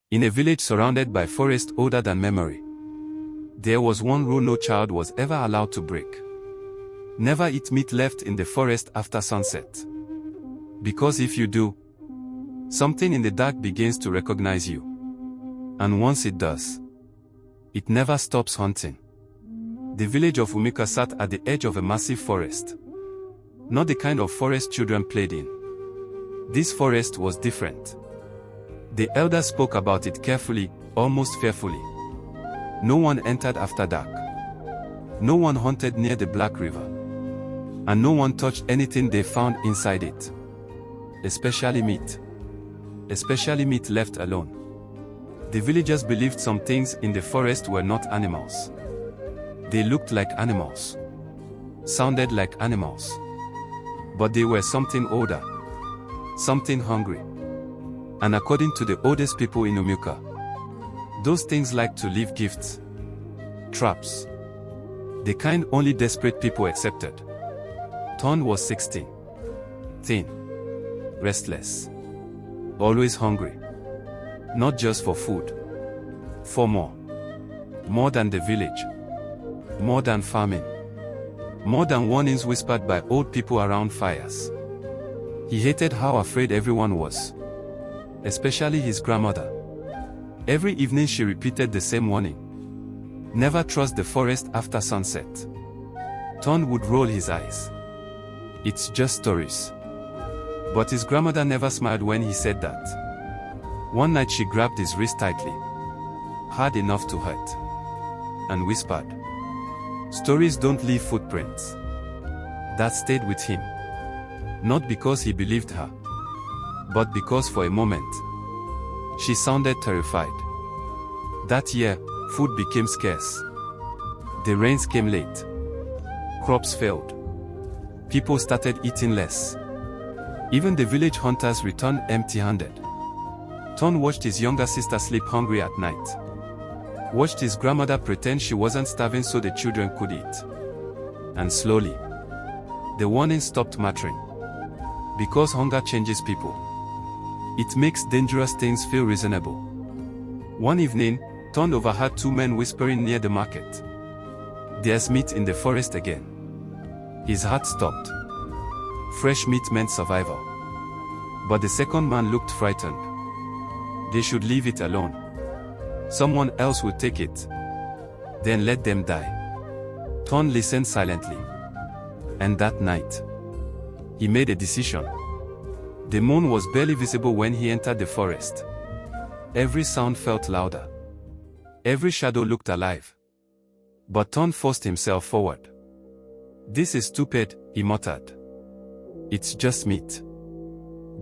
In a village surrounded by forest older than memory, there was one rule no child was ever allowed to break. Never eat meat left in the forest after sunset. Because if you do, something in the dark begins to recognize you. And once it does, it never stops hunting. The village of Umika sat at the edge of a massive forest. Not the kind of forest children played in. This forest was different. The elders spoke about it carefully, almost fearfully. No one entered after dark. No one hunted near the Black River. And no one touched anything they found inside it. Especially meat. Especially meat left alone. The villagers believed some things in the forest were not animals. They looked like animals. Sounded like animals. But they were something older. Something hungry. And according to the oldest people in Umuka, those things liked to leave gifts. Traps. The kind only desperate people accepted. Tunde was 16. Thin. Restless. Always hungry. Not just for food. For more. More than the village. More than farming. More than warnings whispered by old people around fires. He hated how afraid everyone was. Especially his grandmother. Every evening she repeated the same warning. Never trust the forest after sunset. Tunde would roll his eyes. It's just stories. But his grandmother never smiled when he said that. One night she grabbed his wrist tightly. Hard enough to hurt. And whispered. Stories don't leave footprints. That stayed with him. Not because he believed her. But because for a moment, she sounded terrified. That year, food became scarce. The rains came late. Crops failed. People started eating less. Even the village hunters returned empty-handed. Tunde watched his younger sister sleep hungry at night. Watched his grandmother pretend she wasn't starving so the children could eat. And slowly, the warning stopped mattering. Because hunger changes people. It makes dangerous things feel reasonable. One evening, Tunde overheard two men whispering near the market. There's meat in the forest again. His heart stopped. Fresh meat meant survival. But the second man looked frightened. They should leave it alone. Someone else would take it. Then let them die. Tunde listened silently. And that night, he made a decision. The moon was barely visible when he entered the forest. Every sound felt louder. Every shadow looked alive. But Tunde forced himself forward. This is stupid, he muttered. It's just meat.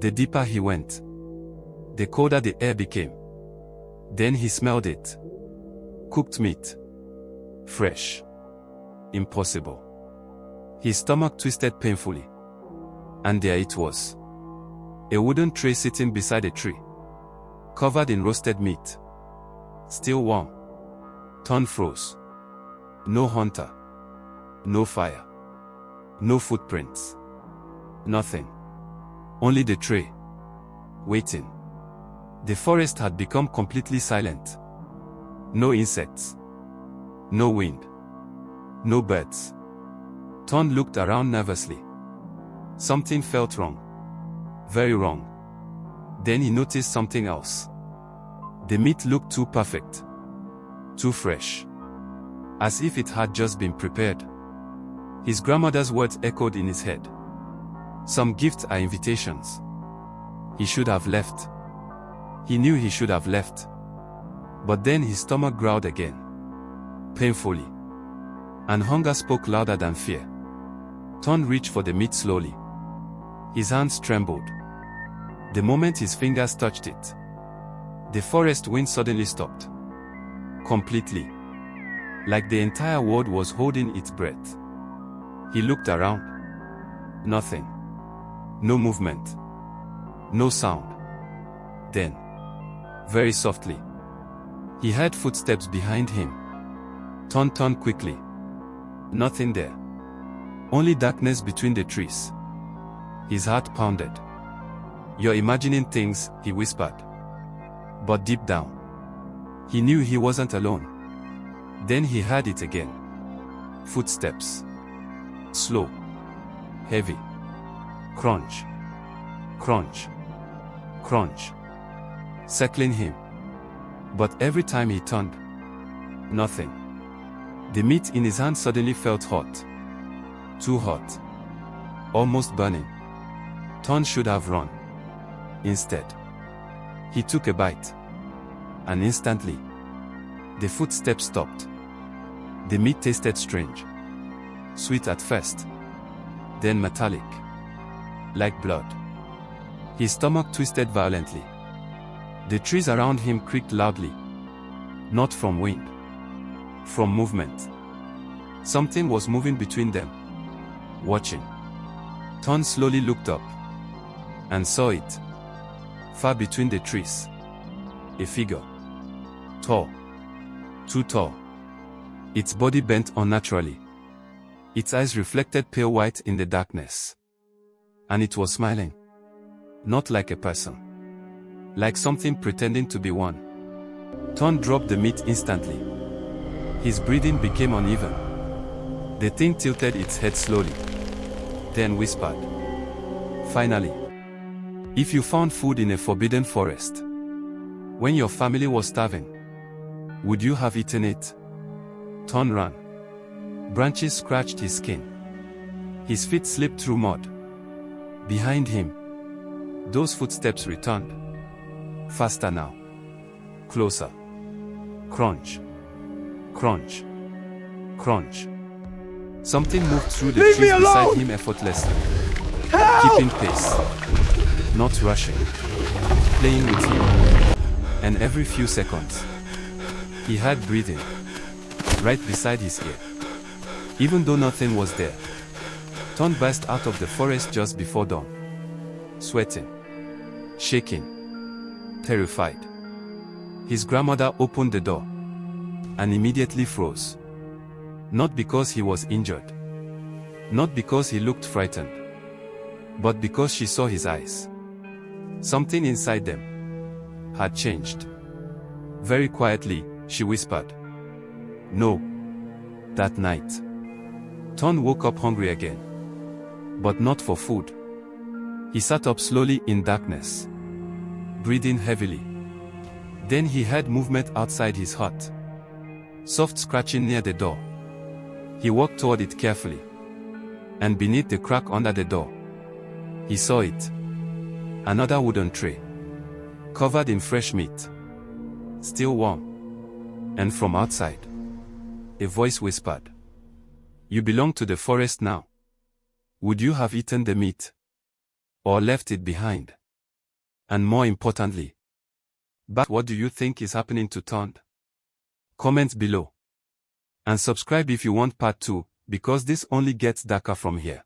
The deeper he went, the colder the air became. Then he smelled it. Cooked meat. Fresh. Impossible. His stomach twisted painfully. And there it was. A wooden tray sitting beside a tree. Covered in roasted meat. Still warm. Tunde froze. No hunter. No fire. No footprints. Nothing. Only the tray. Waiting. The forest had become completely silent. No insects. No wind. No birds. Tunde looked around nervously. Something felt wrong. Very wrong. Then he noticed something else. The meat looked too perfect. Too fresh. As if it had just been prepared. His grandmother's words echoed in his head. Some gifts are invitations. He should have left. He knew he should have left. But then his stomach growled again. Painfully. And hunger spoke louder than fear. Tunde reached for the meat slowly. His hands trembled. The moment his fingers touched it, the forest wind suddenly stopped. Completely. Like the entire world was holding its breath. He looked around. Nothing. No movement. No sound. Then, very softly, he heard footsteps behind him. Tunde turned quickly. Nothing there. Only darkness between the trees. His heart pounded. You're imagining things, he whispered. But deep down, He knew he wasn't alone. Then he heard it again. Footsteps. Slow. Heavy. Crunch. Crunch. Crunch. Circling him. But every time he turned, nothing. The meat in his hand suddenly felt hot. Too hot. Almost burning. Ton should have run. Instead, he took a bite. And instantly, the footsteps stopped. The meat tasted strange. Sweet at first. Then metallic. Like blood. His stomach twisted violently. The trees around him creaked loudly. Not from wind. From movement. Something was moving between them. Watching. Ton slowly looked up. And saw it. Far between the trees. A figure. Tall. Too tall. Its body bent unnaturally. Its eyes reflected pale white in the darkness. And it was smiling. Not like a person. Like something pretending to be one. Ton dropped the meat instantly. His breathing became uneven. The thing tilted its head slowly. Then whispered. Finally. If you found food in a forbidden forest, when your family was starving, would you have eaten it? Ton ran. Branches scratched his skin. His feet slipped through mud. Behind him, those footsteps returned. Faster now. Closer. Crunch. Crunch. Crunch. Something moved through the trees beside him effortlessly. Keeping pace. Not rushing. Playing with him. And every few seconds, he heard breathing. Right beside his ear. Even though nothing was there. Ton burst out of the forest just before dawn. Sweating. Shaking. Terrified. His grandmother opened the door. And immediately froze. Not because he was injured. Not because he looked frightened. But because she saw his eyes. Something inside them had changed. Very quietly, she whispered. No. That night. Ton woke up hungry again. But not for food. He sat up slowly in darkness. Breathing heavily. Then he heard movement outside his hut. Soft scratching near the door. He walked toward it carefully. And beneath the crack under the door, he saw it. Another wooden tray. Covered in fresh meat. Still warm. And from outside, a voice whispered. You belong to the forest now. Would you have eaten the meat? Or left it behind? And more importantly, but what do you think is happening to Tunde? Comment below. And subscribe if you want part 2, because this only gets darker from here.